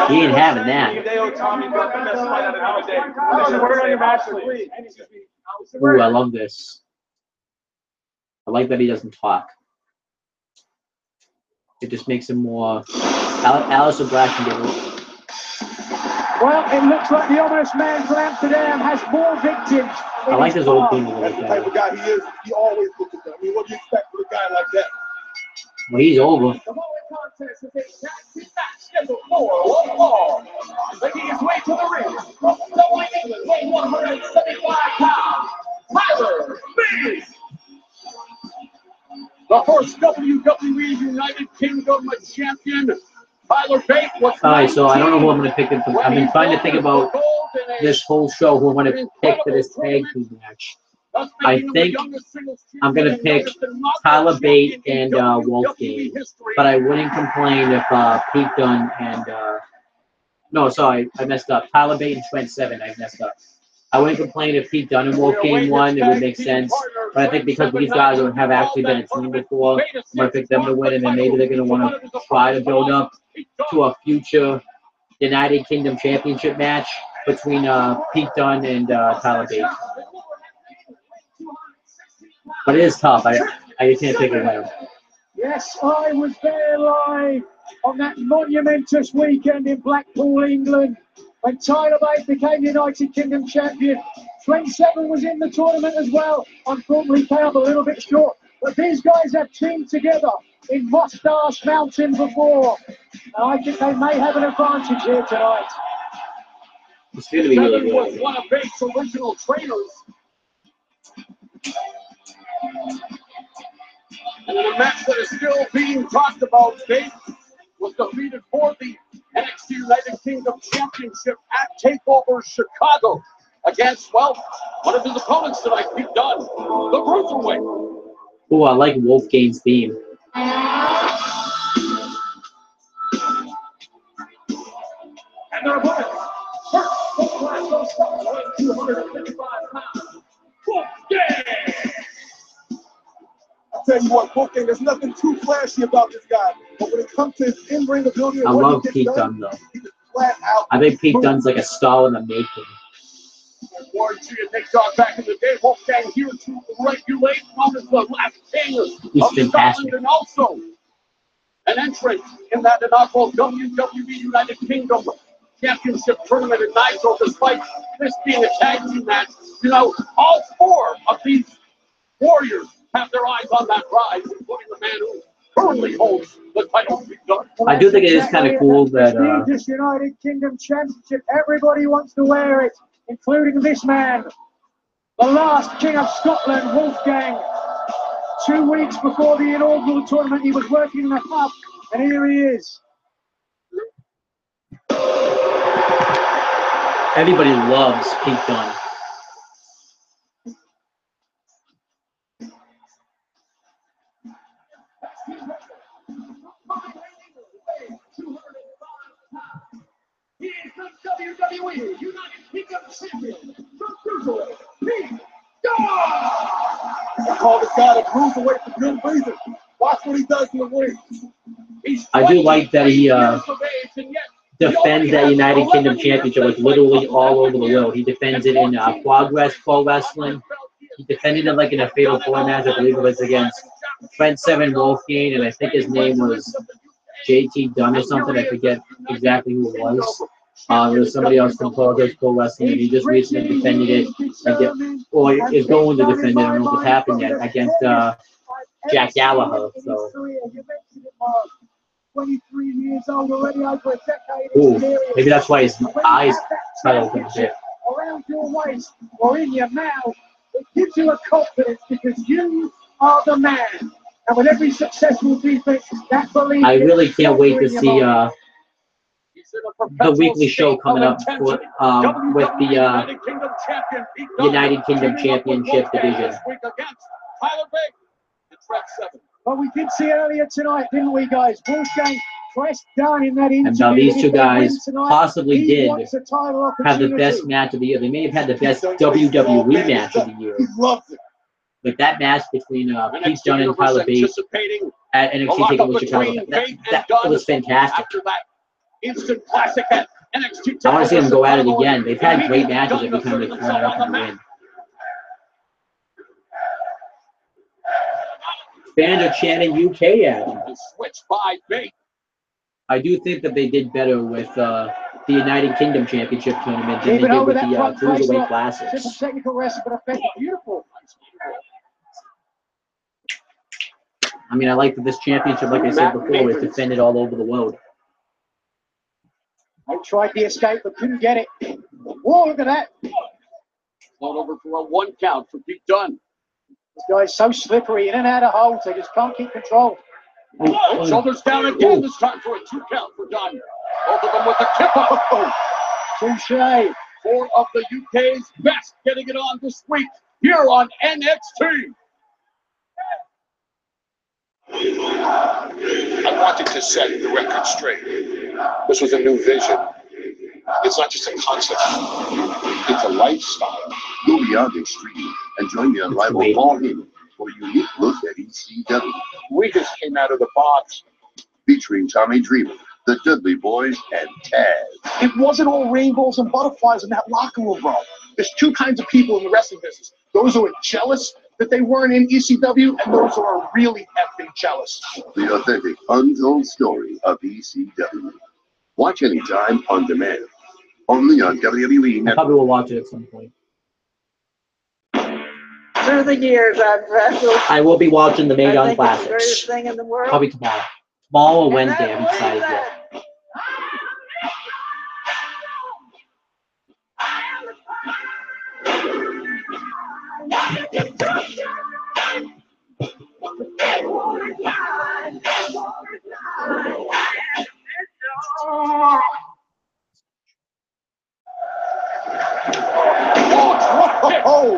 [SPEAKER 1] He ain't having that.
[SPEAKER 13] Hideo Itami got the best fight out of the day. Aleister, word on your match, please.
[SPEAKER 1] Ooh, I love this. I like that he doesn't talk. It just makes him more. Aleister Black can get it.
[SPEAKER 5] Well, it looks like the ominous man from Amsterdam has more victims.
[SPEAKER 1] I like his old thing a little
[SPEAKER 4] That's the type
[SPEAKER 1] bit.
[SPEAKER 4] of guy he is. He always looks at them. I mean, what do you expect from a guy like that?
[SPEAKER 1] Well, he's over.
[SPEAKER 3] The following contest is a tag team match scheduled for one fall. Making his way to the ring from Dublin, England, weighing 175 pounds, Tyler Bate. The first WWE United Kingdom champion, Tyler Bate.
[SPEAKER 1] All right, so I don't know who I'm going to pick. I've been trying to think about this whole show who I'm going to pick for this tag team match. I think I'm going to pick Tyler Bate and Wolfgang, but I wouldn't complain if Pete Dunne and no, sorry, I messed up. Tyler Bate and Trent Seven, I messed up. I wouldn't complain if Pete Dunne and Wolfgang won. It would make sense. But I think because these guys have actually been a team before, I'm going to pick them to win, and then maybe they're going to want to try to build up to a future United Kingdom Championship match between Pete Dunne and Tyler Bate. But it is tough. I just can't take it away.
[SPEAKER 5] Yes, I was there live on that monumentous weekend in Blackpool, England, when Tyler Bate became United Kingdom champion. Trent Seven was in the tournament as well. Unfortunately, came up a little bit short. But these guys have teamed together in Moustache Mountain before. And I think they may have an advantage here tonight.
[SPEAKER 1] It's going to be really
[SPEAKER 3] Seven was
[SPEAKER 1] good.
[SPEAKER 3] one of Bate's original trainers. And in a match that is still being talked about, Bate was defeated for the NXT United Kingdom Championship at TakeOver Chicago against, well, one of his opponents tonight, Pete Dunne, the Cruiserweight.
[SPEAKER 1] Oh, I like Wolfgang's theme.
[SPEAKER 3] And their opponent 255 pounds. Wolfgang!
[SPEAKER 4] I'll tell you what, Wolfgang, there's nothing too flashy about this guy. But when it comes to his in-ring ability,
[SPEAKER 1] I love Pete Dunne, though. I think Pete Dunne's like a star in the making.
[SPEAKER 3] Warren G and Nick Dogg back in the day. Wolfgang here to regulate, known as the last king of Scotland, and also an entrant in that inaugural WWE United Kingdom Championship tournament in Nitro. Despite this being a tag team match, you know, all four of these warriors have their eyes on that prize, including the man who currently holds the title.
[SPEAKER 1] I do think it is kind of cool that
[SPEAKER 5] this United Kingdom Championship, everybody wants to wear it, including this man, the last King of Scotland, Wolfgang. 2 weeks before the inaugural tournament, he was working in a pub, and here he is.
[SPEAKER 1] everybody loves Pete Dunne.
[SPEAKER 3] He is the WWE United Kingdom Champion from Cruiserweight, Pete Dunne!
[SPEAKER 4] I call this guy the Cruiserweight for good reason. Watch what he does in the ring.
[SPEAKER 1] I do like that he defends that United Kingdom Championship like literally all over the world. He defends it in Progress Pro Wrestling. He defended it like in a Fatal 4 match. I believe it was against Trent Seven Wolfgang, and I think his name was JT Dunn or something. I forget exactly who it was. There was somebody else from Progress Pro Wrestling, and he just recently defended it, or is going to defend it. I don't know what's happened yet against Jack Gallagher. So.
[SPEAKER 5] 23 years old already, over a decade.
[SPEAKER 1] Ooh, maybe that's why his eyes cut open a bit.
[SPEAKER 5] Around your waist or in your mouth, it gives you a confidence because you are the man. And with every successful defense, that belief.
[SPEAKER 1] I really can't wait to see the weekly show coming up with the United Kingdom Championship division.
[SPEAKER 5] But we did see earlier tonight, didn't we, guys? Wolfgang pressed down in that interview.
[SPEAKER 1] And now these two guys possibly did have the best
[SPEAKER 5] opportunity.
[SPEAKER 1] match of the year. They may have had the best WWE match of the year.
[SPEAKER 4] He loves it.
[SPEAKER 1] Like that match between Pete Dunne and Tyler Bate at NXT TakeOver Chicago. That was fantastic.
[SPEAKER 3] Instant classic at NXT.
[SPEAKER 1] I want to see them go at it again. They've had great matches every time they've come up and win. Fans are chanting UK at them.
[SPEAKER 3] Switch by Bate.
[SPEAKER 1] I do think that they did better with the United Kingdom Championship tournament than they did with the Cruiserweight Classics.
[SPEAKER 5] Simple technical wrestling, but effective. Beautiful.
[SPEAKER 1] I mean, I like that this championship, like I said before, is defended all over the world.
[SPEAKER 5] They tried the escape, but couldn't get it. Whoa, look at that.
[SPEAKER 3] Float over for a 1 count for Pete Dunne.
[SPEAKER 5] This guy's so slippery, in and out of holds, they just can't keep control.
[SPEAKER 3] Shoulders down again, this time for a 2 count for Dunne. Both of them with the tip up.
[SPEAKER 5] Touche.
[SPEAKER 3] 4 of the UK's best getting it on this week here on NXT.
[SPEAKER 2] I wanted to set the record straight. This was a new vision. It's not just a concept. It's a lifestyle. Go beyond extreme and join the unrivaled Ball Haven for a unique look at ECW. We just came out of the box. Featuring Tommy Dreamer, the Dudley Boys, and Taz.
[SPEAKER 4] It wasn't all rainbows and butterflies in that locker room, bro. There's 2 kinds of people in the wrestling business. Those who are jealous that they weren't in ECW, and those who are really effing jealous.
[SPEAKER 2] The authentic, untold story of ECW. Watch anytime on demand. Only on WWE
[SPEAKER 1] I
[SPEAKER 2] Network.
[SPEAKER 1] probably will watch it at some point.
[SPEAKER 10] Through the years, I've wrestled.
[SPEAKER 1] I will be watching the Mae Young
[SPEAKER 10] I think it's the
[SPEAKER 1] Classics.
[SPEAKER 10] greatest thing in the world.
[SPEAKER 1] Probably tomorrow. Tomorrow or
[SPEAKER 10] And
[SPEAKER 1] Wednesday, I
[SPEAKER 10] that's
[SPEAKER 1] haven't decided
[SPEAKER 10] why
[SPEAKER 1] yet.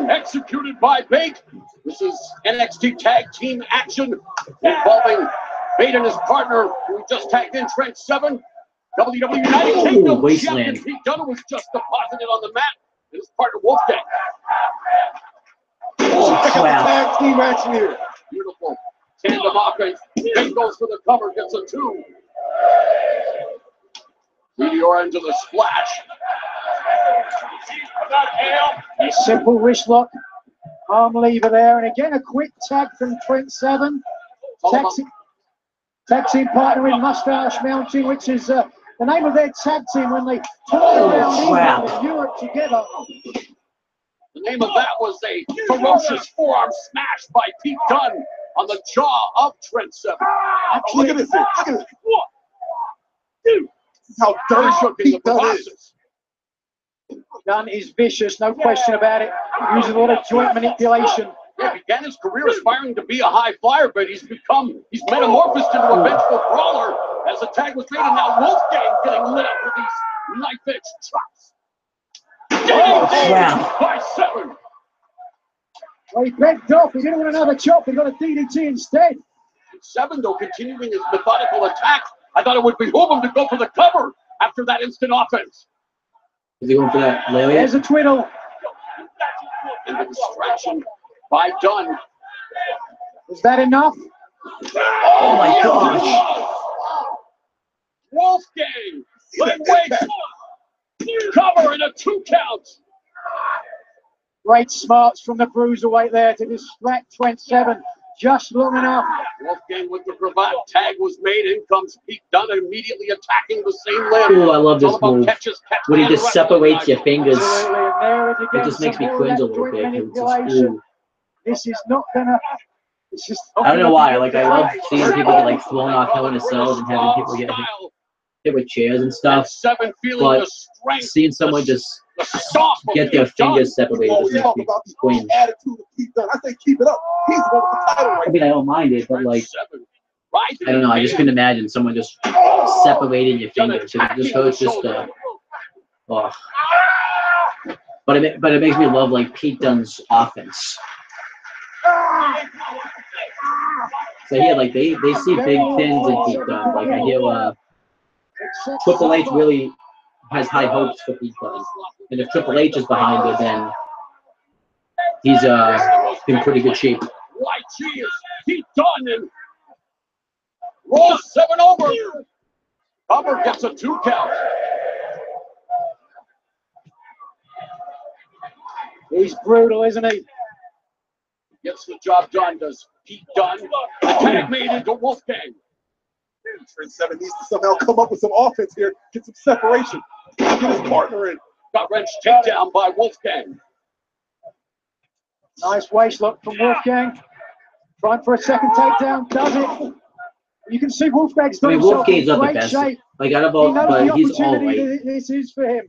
[SPEAKER 3] Executed by Bate. This is NXT Tag Team action involving Bate and his partner, who we just tagged in, Trent Seven. WWE United Kingdom
[SPEAKER 1] Wasteland.
[SPEAKER 3] champion Pete Dunne was just deposited on the mat. His partner Wolfgang.
[SPEAKER 1] Oh, crap.
[SPEAKER 4] Tag team action here.
[SPEAKER 3] Beautiful tandem offense. Then goes for the cover, gets a 2. Meteor into the splash.
[SPEAKER 5] A simple wrist lock. Arm lever there. And again, a quick tag from Trent Seven. Tag team partner in Mustache Mountain, which is the name of their tag team when they toured around England and Europe together.
[SPEAKER 3] The name of that was a ferocious forearm smash by Pete Dunne on the jaw of Trent Seven.
[SPEAKER 4] Look at this. Look at this. Dude, this is how dirty Pete Dunne is.
[SPEAKER 5] Dunne is vicious, no question about it. Using a lot of joint manipulation.
[SPEAKER 3] He began his career aspiring to be a high flyer, but he's metamorphosed into a vengeful brawler as the tag was made, and now Wolfgang getting lit up with these knife-edge chops. By 7.
[SPEAKER 5] Well, he backed off. He didn't want another chop. He got a DDT instead.
[SPEAKER 3] 7, though, continuing his methodical attack. I thought it would behoove him to go for the cover after that instant offense.
[SPEAKER 1] Is he going for that lariat?
[SPEAKER 5] There's a twiddle.
[SPEAKER 3] And the distraction by Dunne.
[SPEAKER 5] Was that enough?
[SPEAKER 1] Oh my gosh.
[SPEAKER 3] Wolfgang. Cover and a 2 count.
[SPEAKER 5] Great smarts from the cruiserweight there to distract Trent Seven just long enough.
[SPEAKER 3] Wolfgang with the cravat. Tag was made. In comes Pete Dunne immediately attacking the same limb.
[SPEAKER 1] Ooh, I love this move. When he just separates your fingers.
[SPEAKER 5] It
[SPEAKER 1] just makes me cringe a little bit.
[SPEAKER 5] This is not gonna.
[SPEAKER 1] I don't know why. Like, I love seeing people get like thrown off Hell in a Cell and having people get hit with chairs and stuff. But seeing someone just get their fingers separated just makes me cringe.
[SPEAKER 4] I say keep it up. He's the one with the title right.
[SPEAKER 1] I mean, I don't mind it, but like, I don't know. I just couldn't imagine someone just separating your fingers. It just hurts. Just oh. But it makes me love like Pete Dunne's offense. So yeah, like they see big things in Pete Dunne. Like I hear Triple H really has high hopes for Pete Dunne, and if Triple H is behind it, then he's in pretty good shape.
[SPEAKER 3] YG is Pete Dunne and rolls 7 over. Cover gets a 2 count.
[SPEAKER 5] He's brutal, isn't he?
[SPEAKER 3] Gets the job done, does Pete Dunne. The tag made into Wolfgang.
[SPEAKER 4] Trent Seven needs to somehow come up with some offense here, get some separation, get his partner in.
[SPEAKER 3] Got wrench takedown by Wolfgang.
[SPEAKER 5] Nice waist lock from Wolfgang. Trying for a second takedown, does it? You can see Wolfgang's got himself in great shape.
[SPEAKER 1] Like out of all, but he's all right.
[SPEAKER 5] This is for him.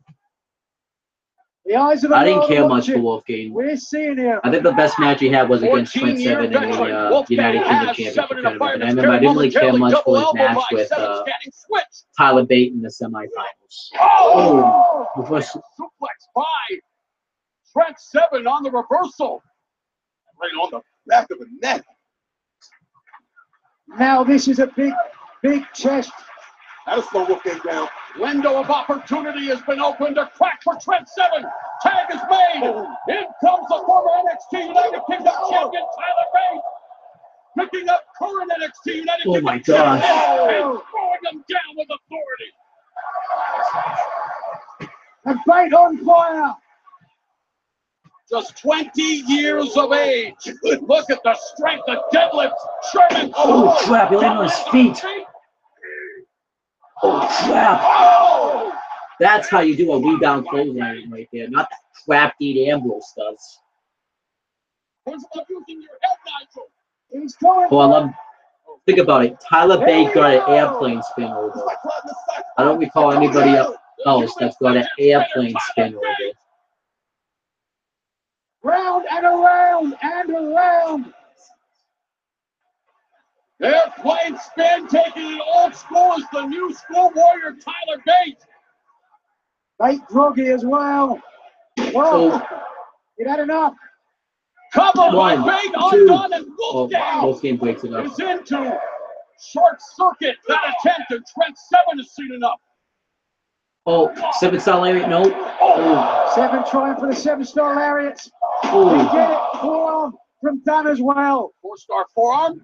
[SPEAKER 5] The eyes of the
[SPEAKER 1] I didn't care much for Wolfgang.
[SPEAKER 5] We're seeing him.
[SPEAKER 1] I think the best match he had was against Trent Seven in the United Kingdom Championship tournament. And I remember I didn't really care much for his match with Tyler Bate in the semifinals.
[SPEAKER 3] Oh! Suplex by Trent Seven on the reversal.
[SPEAKER 4] Right on the back of the neck.
[SPEAKER 5] Now this is a big chest.
[SPEAKER 4] That'll slow Wolfgang down.
[SPEAKER 3] Window of opportunity has been opened. A crack for Trent Seven. Tag is made. In comes the former NXT United Kingdom champion Tyler Bate. Picking up current NXT United Kingdom
[SPEAKER 1] my gosh.
[SPEAKER 3] and throwing him down with authority.
[SPEAKER 5] And Bate on fire.
[SPEAKER 3] Just 20 years of age. Look at the strength, the deadlift. Sherman.
[SPEAKER 1] Oh crap, he landed on his feet. Oh crap.
[SPEAKER 3] Oh!
[SPEAKER 1] That's how you do a rebound clothesline right there, not that crap Dean Ambrose does.
[SPEAKER 3] What's about using your head, Nigel?
[SPEAKER 5] He's going.
[SPEAKER 1] Oh, I love. Think about it. Tyler Bate got an airplane spin over. I don't recall anybody else that's got an airplane spin over.
[SPEAKER 5] Round and around and around.
[SPEAKER 3] Airplane spin, taking it old school as the new school warrior Tyler Bate.
[SPEAKER 5] Bate groggy as well. Whoa. It had enough.
[SPEAKER 3] Cover by Bate, undone, and
[SPEAKER 1] Wolfgang breaks it up.
[SPEAKER 3] Is into short circuit that attempt, and Trent Seven has seen enough.
[SPEAKER 1] Oh, 7-star lariat, no. Oh.
[SPEAKER 5] 7 trying for the 7-star lariats.
[SPEAKER 1] Oh.
[SPEAKER 5] He did it. Forearm from Dan as well.
[SPEAKER 3] 4-star forearm.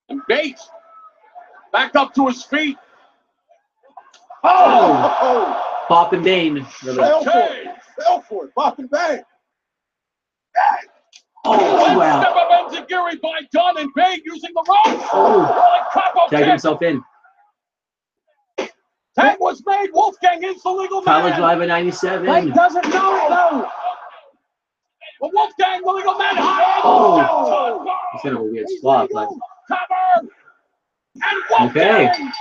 [SPEAKER 3] And Bates back up to his feet.
[SPEAKER 5] Oh!
[SPEAKER 1] Bop and Bane.
[SPEAKER 4] Fell for it. Fell for it. Bop and bang.
[SPEAKER 1] Oh, wow.
[SPEAKER 3] Step up enziguri by Dunn and Bane using the ropes.
[SPEAKER 1] Oh. Tagged himself in.
[SPEAKER 3] Tag was made. Wolfgang is the legal man.
[SPEAKER 1] Power driver 97.
[SPEAKER 5] Bane doesn't know it though.
[SPEAKER 3] But Wolfgang, the legal man.
[SPEAKER 1] Oh. It's kind of a weird spot, but.
[SPEAKER 3] Cover. And Wolfgang.
[SPEAKER 1] Okay.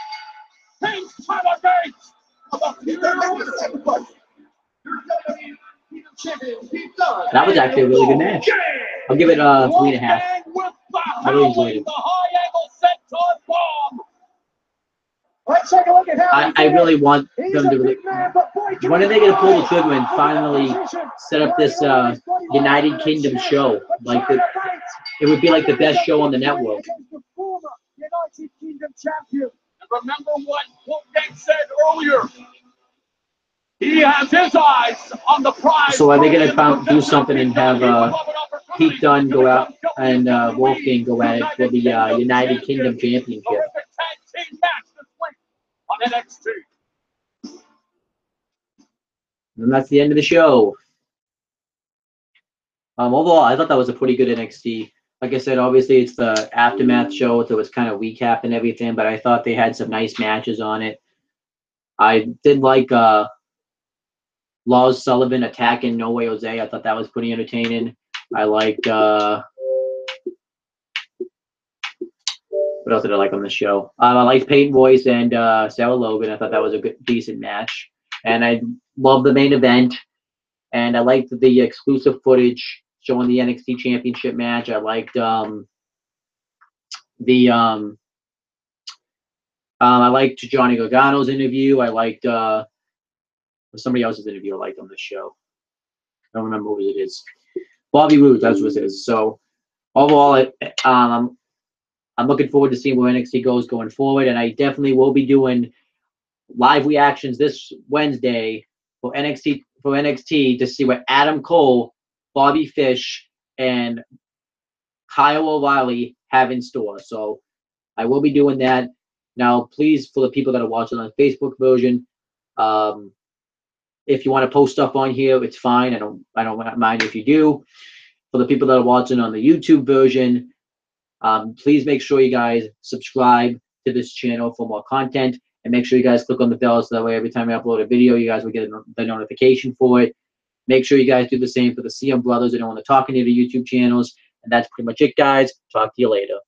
[SPEAKER 3] Pins Tyler Bates.
[SPEAKER 1] That was actually a really good match. I'll give it 3.5. I really enjoyed it.
[SPEAKER 3] The high angle senton bomb.
[SPEAKER 5] Let's take a look at how
[SPEAKER 1] I really want them to really. When are they going to pull the trigger and finally set up this United Kingdom show? Like it would be like the best show on the network.
[SPEAKER 5] United Kingdom champion.
[SPEAKER 3] And remember what Wolfgang said earlier. He has his eyes on the prize.
[SPEAKER 1] So are they going to do something and have Pete Dunne go out and Wolfgang go at it for the United Kingdom Championship?
[SPEAKER 3] Terrific tag team match this week on NXT.
[SPEAKER 1] And that's the end of the show. Overall, I thought that was a pretty good NXT. Like I said, obviously it's the aftermath show, so it's kind of recap and everything, but I thought they had some nice matches on it. I did like Lars Sullivan attacking No Way Jose. I thought that was pretty entertaining. I liked what else did I like on the show? I liked Peyton Royce and Sarah Logan. I thought that was a good, decent match. And I loved the main event. And I liked the exclusive footage showing the NXT Championship match. I liked I liked Johnny Gargano's interview. I liked somebody else's interview I liked on this show. I don't remember who it is. Bobby Roode, that's what it is. So overall, I'm looking forward to seeing where NXT goes going forward, and I definitely will be doing live reactions this Wednesday for NXT to see what Adam Cole, Bobby Fish, and Kyle O'Reilly have in store. So I will be doing that. Now, please, for the people that are watching on the Facebook version, if you want to post stuff on here, it's fine. I don't mind if you do. For the people that are watching on the YouTube version, please make sure you guys subscribe to this channel for more content, and make sure you guys click on the bell so that way every time I upload a video, you guys will get the notification for it. Make sure you guys do the same for the CM Brothers and all the Talking to the YouTube channels. And that's pretty much it, guys. Talk to you later.